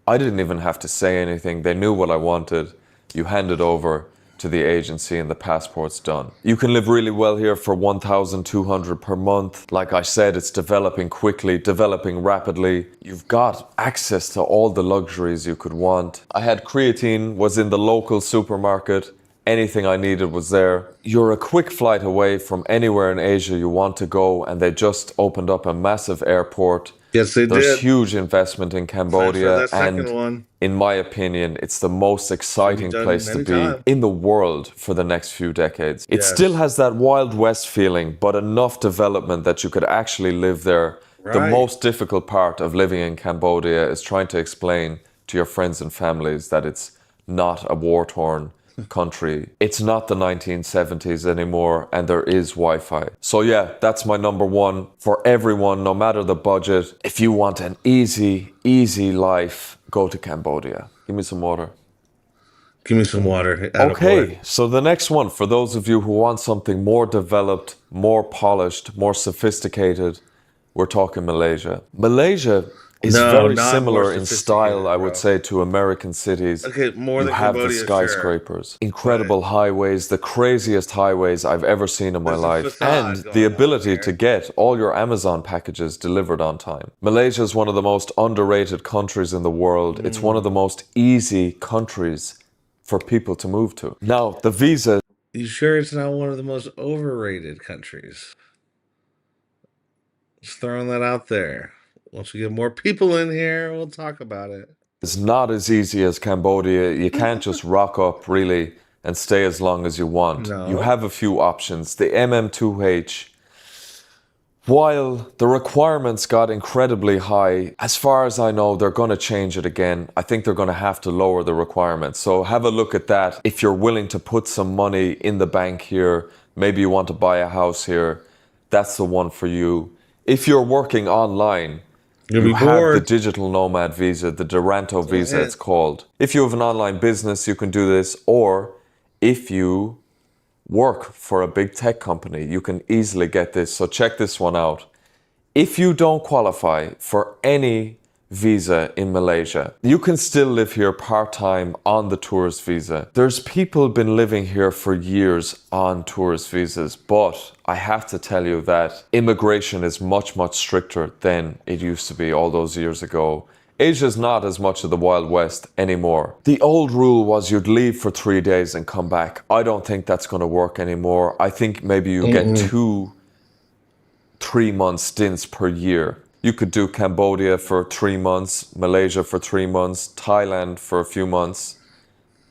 Speaker 2: I didn't even have to say anything. They knew what I wanted. You hand it over to the agency and the passport's done. You can live really well here for 1,200 per month. Like I said, it's developing quickly, developing rapidly. You've got access to all the luxuries you could want. I had creatine, was in the local supermarket. Anything I needed was there. You're a quick flight away from anywhere in Asia you want to go, and they just opened up a massive airport.
Speaker 1: Yes, they
Speaker 2: There's
Speaker 1: did.
Speaker 2: huge investment in
Speaker 1: Excited for
Speaker 2: Cambodia,
Speaker 1: that second
Speaker 2: and
Speaker 1: one.
Speaker 2: in my opinion, it's the most
Speaker 1: Can be
Speaker 2: exciting
Speaker 1: done
Speaker 2: place to be
Speaker 1: anytime.
Speaker 2: in the world for the next few decades. It still
Speaker 1: Yes.
Speaker 2: has that Wild West feeling, but enough development that you could actually live there. The
Speaker 1: Right.
Speaker 2: most difficult part of living in Cambodia is trying to explain to your friends and families that it's not a war-torn country. It's not the 1970s anymore, and there is Wi-Fi. So yeah, that's my number one for everyone, no matter the budget. If you want an easy life, go to Cambodia. Give me some water.
Speaker 1: Give me some water. Attaboy.
Speaker 2: Okay, so the next one, for those of you who want something more developed, more polished, more sophisticated, we're talking Malaysia. Malaysia is
Speaker 1: No,
Speaker 2: very
Speaker 1: not more
Speaker 2: similar in style,
Speaker 1: sophisticated,
Speaker 2: I would
Speaker 1: bro.
Speaker 2: say, to American cities.
Speaker 1: Okay, more
Speaker 2: You
Speaker 1: than
Speaker 2: have the
Speaker 1: Cambodia, sure.
Speaker 2: skyscrapers,
Speaker 1: But
Speaker 2: incredible highways, the craziest highways I've ever seen in my
Speaker 1: there's a
Speaker 2: life, and
Speaker 1: facade
Speaker 2: the
Speaker 1: going on
Speaker 2: ability to
Speaker 1: there.
Speaker 2: get all your Amazon packages delivered on time. Malaysia is one of the most underrated countries in the world. It's one of the most easy countries for people to move to. Now, the visa
Speaker 1: You sure it's not one of the most overrated countries? Just throwing that out there. Once we get more people in here, we'll talk about it.
Speaker 2: is not as easy as Cambodia. You can't just rock up really and stay as long as you want. You
Speaker 1: No.
Speaker 2: have a few options. The MM2H, while the requirements got incredibly high, as far as I know, they're going to change it again. I think they're going to have to lower the requirements. So have a look at that. If you're willing to put some money in the bank here, maybe you want to buy a house here, that's the one for you. If you're working online,
Speaker 1: You'll
Speaker 2: you
Speaker 1: be
Speaker 2: have the
Speaker 1: bored.
Speaker 2: digital nomad visa, the Duranto
Speaker 1: Go
Speaker 2: visa, it's
Speaker 1: ahead.
Speaker 2: called. If you have an online business, you can do this, or if you work for a big tech company, you can easily get this. So check this one out. If you don't qualify for any visa in Malaysia, you can still live here part-time on the tourist visa. There's people been living here for years on tourist visas, but I have to tell you that immigration is much stricter than it used to be all those years ago. Asia's not as much of the Wild West anymore. The old rule was you'd leave for 3 days and come back. I don't think that's going to work anymore. I think maybe you get
Speaker 1: Mm-mm.
Speaker 2: 2 3-month stints per year. You could do Cambodia for 3 months, Malaysia for 3 months, Thailand for a few months,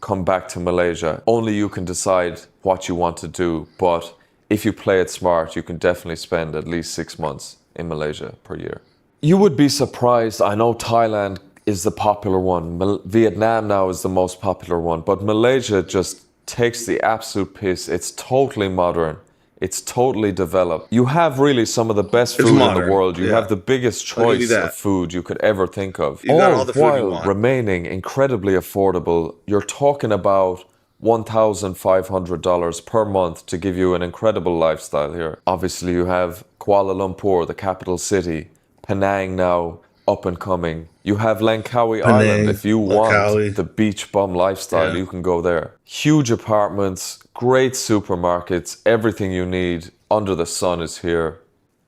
Speaker 2: come back to Malaysia. Only you can decide what you want to do, but if you play it smart, you can definitely spend at least 6 months in Malaysia per year. You would be surprised. I know Thailand is the popular one. Vietnam now is the most popular one, but Malaysia just takes the absolute piss. It's totally modern. It's totally developed. You have really some of the best
Speaker 1: It's
Speaker 2: food in the
Speaker 1: modern.
Speaker 2: world. You have
Speaker 1: Yeah.
Speaker 2: the biggest
Speaker 1: I'll give you
Speaker 2: choice of
Speaker 1: that.
Speaker 2: food you could ever think of,
Speaker 1: You got
Speaker 2: all
Speaker 1: all the food you
Speaker 2: while
Speaker 1: want.
Speaker 2: remaining incredibly affordable. You're talking about $1,500 per month to give you an incredible lifestyle here. Obviously, you have Kuala Lumpur, the capital city, Penang now up and coming. You have Langkawi Island.
Speaker 1: Penang,
Speaker 2: If you want
Speaker 1: Langkawi.
Speaker 2: the beach bum lifestyle,
Speaker 1: Yeah.
Speaker 2: you can go there. Huge apartments, great supermarkets, everything you need under the sun is here.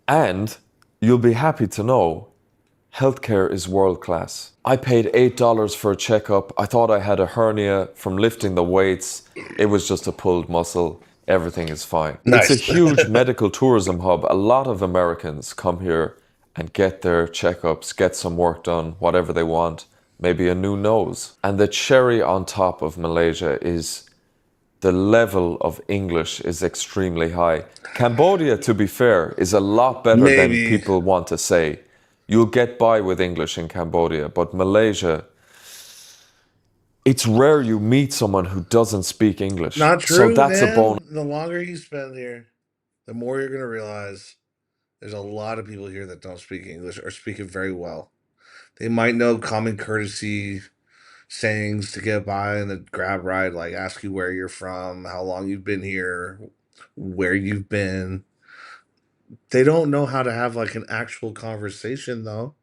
Speaker 2: And you'll be happy to know healthcare is world class. I paid $8 for a checkup. I thought I had a hernia from lifting the weights. It was just a pulled muscle. Everything is fine. It's a
Speaker 1: Nice.
Speaker 2: huge medical tourism hub. A lot of Americans come here and get their checkups, get some work done, whatever they want, maybe a new nose. And the cherry on top of Malaysia is the level of English is extremely high. Cambodia, to be fair, is a lot better than
Speaker 1: Maybe.
Speaker 2: people want to say. You'll get by with English in Cambodia, but Malaysia, it's rare you meet someone who doesn't speak English.
Speaker 1: Not
Speaker 2: So
Speaker 1: true,
Speaker 2: that's a bonus.
Speaker 1: man. The longer you spend here, the more you're going to realize there's a lot of people here that don't speak English or speak it very well. They might know common courtesy sayings to get by in the grab ride, like ask you where you're from, how long you've been here, where you've been. They don't know how to have like an actual conversation though.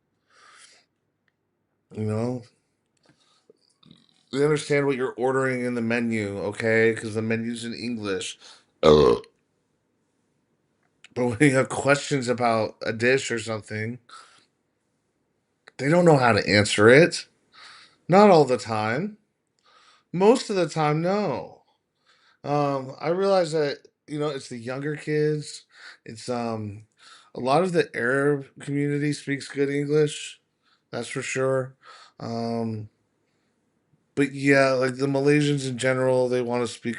Speaker 1: You know, they understand what you're ordering in the menu, okay? Because the menu's in English. But when you have questions about a dish or something, they don't know how to answer it. Not all the time. Most of the time, no. I realize that it's the younger kids. It's a lot of the Arab community speaks good English. That's for sure. Um, but yeah, like the Malaysians in general, they want to speak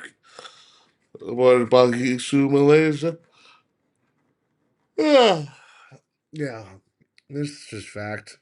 Speaker 1: what about Malaysia? Yeah, yeah. This is just fact.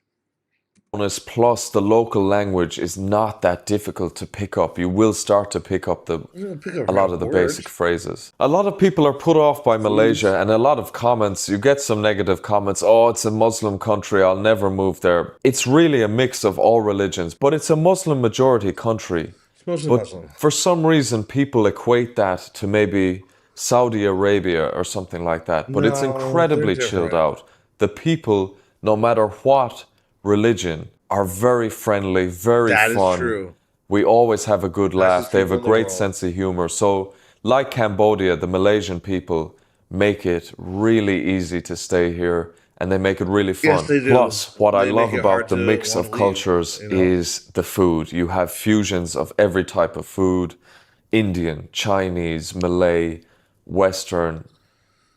Speaker 2: Bonus plus the local language is not that difficult to pick up. You will start to pick up
Speaker 1: I'm gonna pick up
Speaker 2: a lot
Speaker 1: random
Speaker 2: of the basic
Speaker 1: words,
Speaker 2: phrases. A lot of people are put off by
Speaker 1: foods.
Speaker 2: Malaysia and a lot of comments. You get some negative comments. Oh, it's a Muslim country. I'll never move there. It's really a mix of all religions, but it's a Muslim majority country.
Speaker 1: It's mostly
Speaker 2: But
Speaker 1: Muslim.
Speaker 2: for some reason, people equate that to maybe Saudi Arabia or something like that. But it's
Speaker 1: No, they're
Speaker 2: incredibly chilled
Speaker 1: different.
Speaker 2: out. The people, no matter what religion, are very friendly, very
Speaker 1: That is
Speaker 2: fun.
Speaker 1: true.
Speaker 2: We always have a good laugh.
Speaker 1: Nicest
Speaker 2: They have
Speaker 1: people
Speaker 2: a
Speaker 1: in the
Speaker 2: great
Speaker 1: world.
Speaker 2: sense of humor. So, like Cambodia, the Malaysian people make it really easy to stay here and they make it really
Speaker 1: Yes,
Speaker 2: fun.
Speaker 1: they do.
Speaker 2: Plus, what I
Speaker 1: They make
Speaker 2: love
Speaker 1: it hard
Speaker 2: about the
Speaker 1: to
Speaker 2: mix
Speaker 1: want
Speaker 2: of
Speaker 1: to leave.
Speaker 2: cultures
Speaker 1: You know.
Speaker 2: is the food. You have fusions of every type of food: Indian, Chinese, Malay, Western,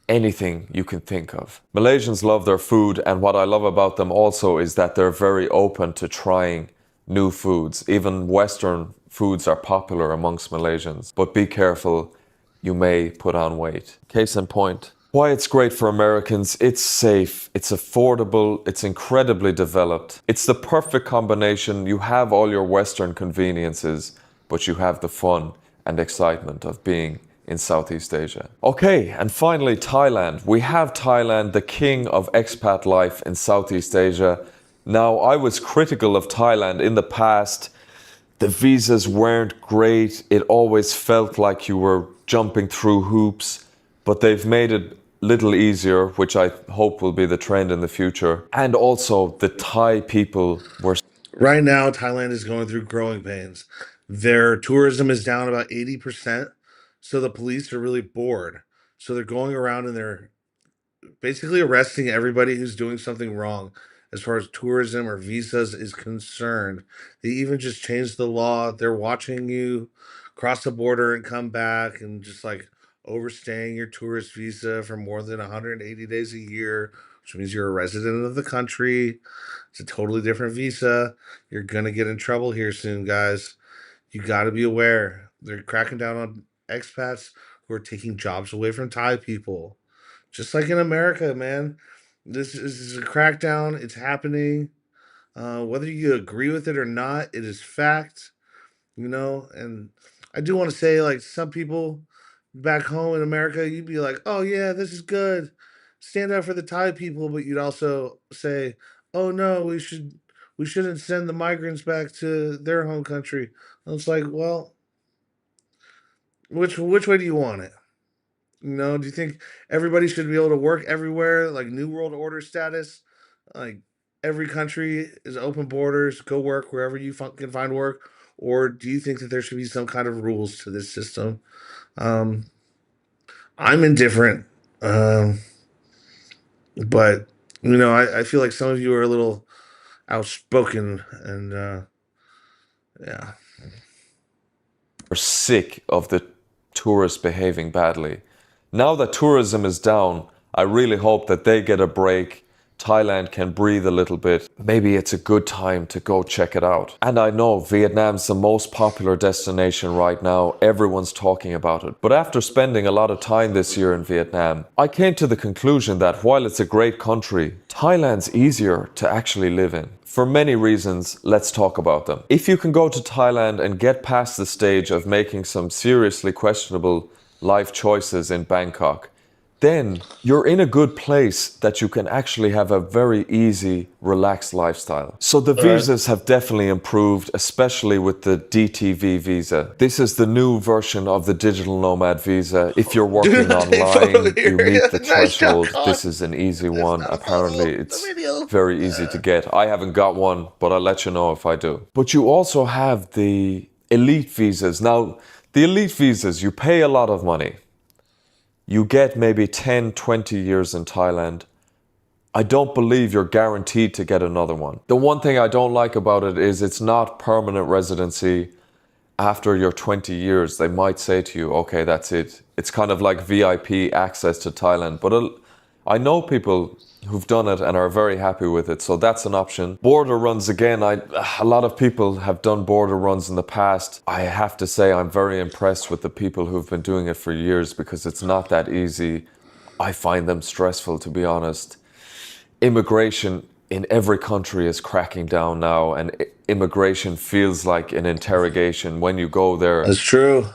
Speaker 2: anything you can think of. Malaysians love their food, and what I love about them also is that they're very open to trying new foods. Even Western foods are popular amongst Malaysians. But be careful, you may put on weight. Case in point. Why it's great for Americans: it's safe, it's affordable, it's incredibly developed. It's the perfect combination. You have all your Western conveniences, but you have the fun and excitement of being in Southeast Asia. Okay, and finally, Thailand. We have Thailand, the king of expat life in Southeast Asia. Now, I was critical of Thailand in the past. The visas weren't great. It always felt like you were jumping through hoops, but they've made it a little easier, which I hope will be the trend in the future. And also, the Thai people were
Speaker 1: Right now, Thailand is going through growing pains. Their tourism is down about 80%. So the police are really bored. So they're going around and they're basically arresting everybody who's doing something wrong as far as tourism or visas is concerned. They even just changed the law. They're watching you cross the border and come back and just like overstaying your tourist visa for more than 180 days a year, which means you're a resident of the country. It's a totally different visa. You're going to get in trouble here soon, guys. You got to be aware. They're cracking down on expats who are taking jobs away from Thai people. Just like in America, man. This is a crackdown. It's happening. Whether you agree with it or not, it is fact, And I do want to say, like, some people back home in America, you'd be like, oh, yeah, this is good. Stand up for the Thai people. But you'd also say, oh, no, we shouldn't send the migrants back to their home country. And it's like, well, which way do you want it? Do you think everybody should be able to work everywhere, like New World Order status? Like every country is open borders, go work wherever you can find work? Or do you think that there should be some kind of rules to this system? Um, I'm indifferent, um, but I feel like some of you are a little outspoken, and yeah.
Speaker 2: sick of the tourists behaving badly. Now that tourism is down, I really hope that they get a break. Thailand can breathe a little bit. Maybe it's a good time to go check it out. And I know Vietnam's the most popular destination right now. Everyone's talking about it. But after spending a lot of time this year in Vietnam, I came to the conclusion that while it's a great country, Thailand's easier to actually live in. For many reasons, let's talk about them. If you can go to Thailand and get past the stage of making some seriously questionable life choices in Bangkok, then you're in a good place that you can actually have a very easy, relaxed lifestyle. So the
Speaker 1: All right.
Speaker 2: visas have definitely improved, especially with the DTV visa. This is the new version of the digital nomad visa. If you're
Speaker 1: Do
Speaker 2: working
Speaker 1: not take photo
Speaker 2: online,
Speaker 1: here.
Speaker 2: you meet the
Speaker 1: Nice job,
Speaker 2: threshold.
Speaker 1: Con.
Speaker 2: This is an easy
Speaker 1: That's
Speaker 2: one.
Speaker 1: not a
Speaker 2: Apparently,
Speaker 1: photo. The
Speaker 2: it's
Speaker 1: video.
Speaker 2: very easy to get. I haven't got one, but I'll let you know if I do. But you also have the elite visas. Now, the elite visas, you pay a lot of money. You get maybe 10, 20 years in Thailand. I don't believe you're guaranteed to get another one. The one thing I don't like about it is it's not permanent residency. After your 20 years, they might say to you, okay, that's it. It's kind of like VIP access to Thailand. But I know people who've done it and are very happy with it. So that's an option. Border runs again. A lot of people have done border runs in the past. I have to say I'm very impressed with the people who've been doing it for years because it's not that easy. I find them stressful, to be honest. Immigration in every country is cracking down now, and immigration feels like an interrogation. When you go there,
Speaker 1: That's true.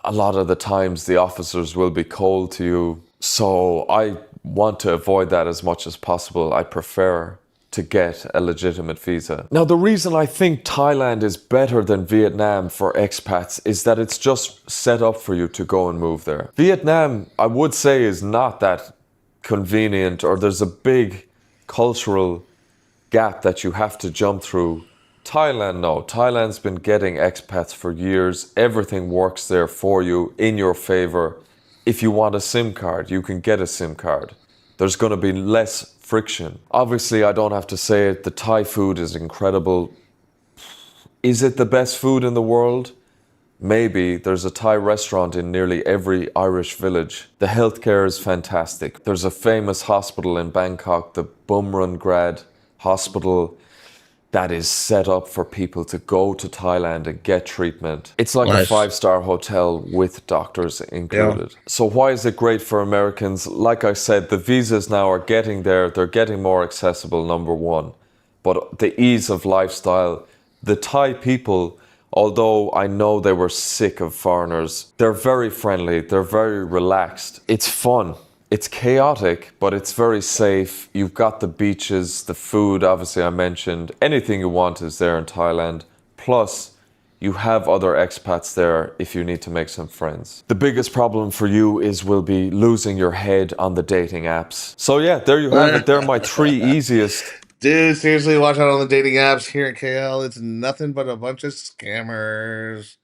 Speaker 2: a lot of the times the officers will be cold to you. So I want to avoid that as much as possible. I prefer to get a legitimate visa. Now, the reason I think Thailand is better than Vietnam for expats is that it's just set up for you to go and move there. Vietnam, I would say, is not that convenient, or there's a big cultural gap that you have to jump through. Thailand, no. Thailand's been getting expats for years. Everything works there for you, in your favor. If you want a SIM card, you can get a SIM card. There's going to be less friction. Obviously, I don't have to say it, the Thai food is incredible. Is it the best food in the world? Maybe. There's a Thai restaurant in nearly every Irish village. The healthcare is fantastic. There's a famous hospital in Bangkok, the Bumrungrad Hospital, that is set up for people to go to Thailand and get treatment. It's like a
Speaker 1: Nice.
Speaker 2: five-star hotel with doctors
Speaker 1: Yeah.
Speaker 2: included. So why is it great for Americans? Like I said, the visas now are getting there. They're getting more accessible, number one. But the ease of lifestyle, the Thai people, although I know they were sick of foreigners, they're very friendly, they're very relaxed. It's fun. It's chaotic, but it's very safe. You've got the beaches, the food, obviously I mentioned. Anything you want is there in Thailand. Plus, you have other expats there if you need to make some friends. The biggest problem for you will be losing your head on the dating apps. So yeah, there you have it. They're my three easiest.
Speaker 1: Dude, seriously, watch out on the dating apps here in KL. It's nothing but a bunch of scammers.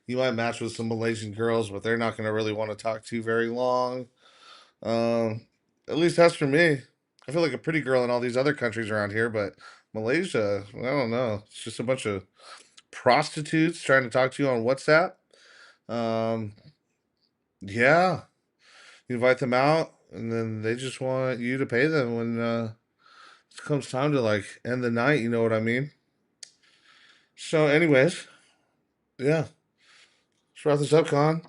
Speaker 1: You might match with some Malaysian girls, but they're not going to really want to talk to you very long. Um, at least that's for me. I feel like a pretty girl in all these other countries around here, but Malaysia, I don't know. It's just a bunch of prostitutes trying to talk to you on WhatsApp. Um, yeah, you invite them out, and then they just want you to pay them when it comes time to like end the night. You know what I mean? So, anyways, yeah, let's wrap this up, Con.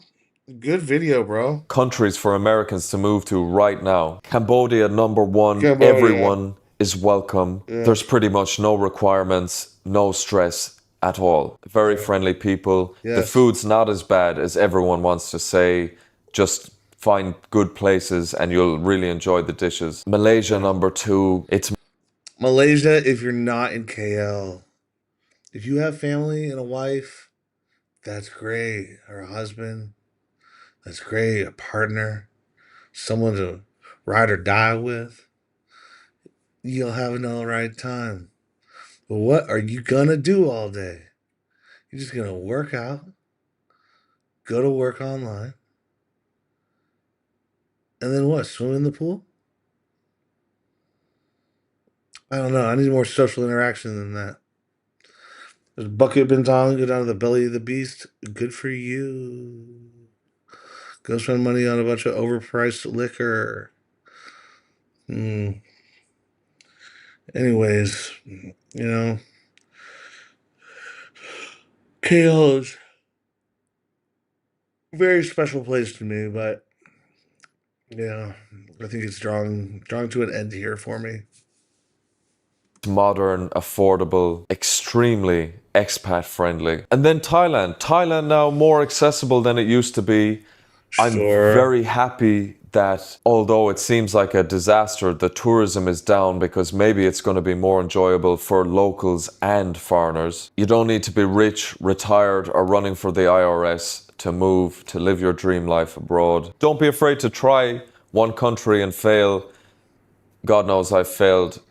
Speaker 1: Good video, bro.
Speaker 2: Countries for Americans to move to right now. Cambodia, number one.
Speaker 1: Cambodia.
Speaker 2: Everyone is welcome.
Speaker 1: Yeah.
Speaker 2: There's pretty much no requirements, no stress at all. Very friendly people. The
Speaker 1: Yes.
Speaker 2: food's not as bad as everyone wants to say. Just find good places and you'll really enjoy the dishes. Malaysia, number two. It's
Speaker 1: Malaysia, if you're not in KL, if you have family and a wife, that's great. Or a husband, that's great. A partner, someone to ride or die with, you'll have an all right time. But what are you gonna do all day? You're just gonna work out, go to work online, and then what? Swim in the pool? I don't know. I need more social interaction than that. There's bucket bintang, go down to the belly of the beast. Good for you. Go spend money on a bunch of overpriced liquor. Hmm. Anyways, you know, KL is a very special place to me, but yeah, I think it's drawing to an end here for me.
Speaker 2: modern, affordable, extremely expat friendly. And then Thailand. Thailand now more accessible than it used to be. I'm
Speaker 1: Sure.
Speaker 2: very happy that although it seems like a disaster, the tourism is down because maybe it's going to be more enjoyable for locals and foreigners. You don't need to be rich, retired, or running for the IRS to move, to live your dream life abroad. Don't be afraid to try one country and fail. God knows I've failed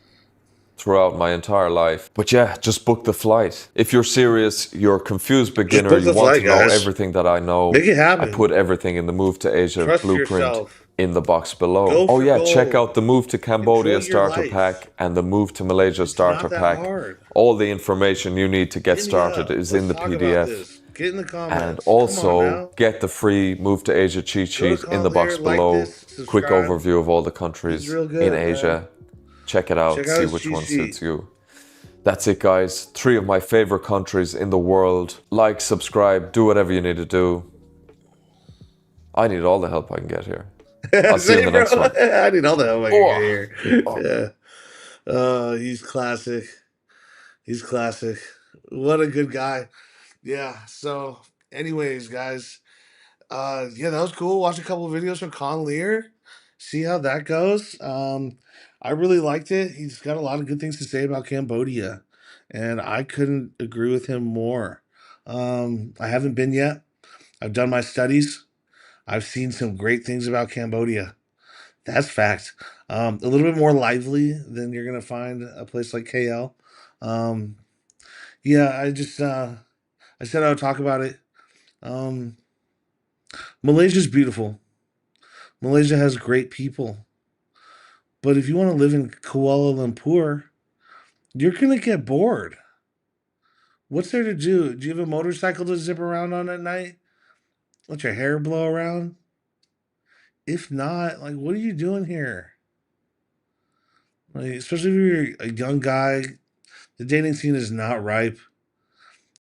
Speaker 2: throughout my entire life. But yeah, just book the flight. If you're serious, you're a confused
Speaker 1: Just
Speaker 2: beginner,
Speaker 1: book
Speaker 2: you
Speaker 1: the
Speaker 2: want
Speaker 1: flight,
Speaker 2: to know
Speaker 1: guys.
Speaker 2: everything that I know,
Speaker 1: Make it
Speaker 2: I put
Speaker 1: happen.
Speaker 2: everything in the Move to Asia
Speaker 1: Trust
Speaker 2: blueprint
Speaker 1: yourself.
Speaker 2: in the box below.
Speaker 1: Go
Speaker 2: Oh
Speaker 1: for
Speaker 2: yeah, check
Speaker 1: gold.
Speaker 2: out the Move to
Speaker 1: Enjoy
Speaker 2: Cambodia
Speaker 1: your
Speaker 2: starter
Speaker 1: life.
Speaker 2: pack and the Move to Malaysia
Speaker 1: It's not
Speaker 2: starter
Speaker 1: that
Speaker 2: pack.
Speaker 1: hard.
Speaker 2: All the information you need to get
Speaker 1: Hit me
Speaker 2: started
Speaker 1: up.
Speaker 2: is in
Speaker 1: Let's
Speaker 2: the
Speaker 1: talk about
Speaker 2: PDF.
Speaker 1: this. Get in the
Speaker 2: And
Speaker 1: comments. Come on
Speaker 2: also
Speaker 1: now.
Speaker 2: get the free Move to Asia cheat
Speaker 1: Go to
Speaker 2: sheet in the box
Speaker 1: Collier, like
Speaker 2: below.
Speaker 1: this,
Speaker 2: Quick
Speaker 1: subscribe.
Speaker 2: overview of all the
Speaker 1: He's
Speaker 2: countries
Speaker 1: real
Speaker 2: in
Speaker 1: good, man.
Speaker 2: Asia. Check it
Speaker 1: Check
Speaker 2: out,
Speaker 1: out
Speaker 2: see
Speaker 1: his
Speaker 2: which
Speaker 1: cheat
Speaker 2: one
Speaker 1: sheet.
Speaker 2: suits you. That's it, guys. 3 of my favorite countries in the world. Like, subscribe, do whatever you need to do. I need all the help I can get here. I'll see you in
Speaker 1: Say,
Speaker 2: the
Speaker 1: bro.
Speaker 2: next one.
Speaker 1: I need all the help I can get
Speaker 2: Oh,
Speaker 1: here.
Speaker 2: oh.
Speaker 1: Yeah. He's classic. He's classic. What a good guy. Yeah. So, anyways, guys. Yeah, that was cool. Watch a couple of videos from Con Lear. See how that goes. I really liked it. He's got a lot of good things to say about Cambodia, and I couldn't agree with him more. I haven't been yet. I've done my studies. I've seen some great things about Cambodia. That's fact. A little bit more lively than you're gonna find a place like KL. Um, yeah, I said I would talk about it. Um, Malaysia's beautiful. Malaysia has great people. But if you want to live in Kuala Lumpur, you're going to get bored. What's there to do? Do you have a motorcycle to zip around on at night? Let your hair blow around? If not, like, what are you doing here? Like, especially if you're a young guy, the dating scene is not ripe.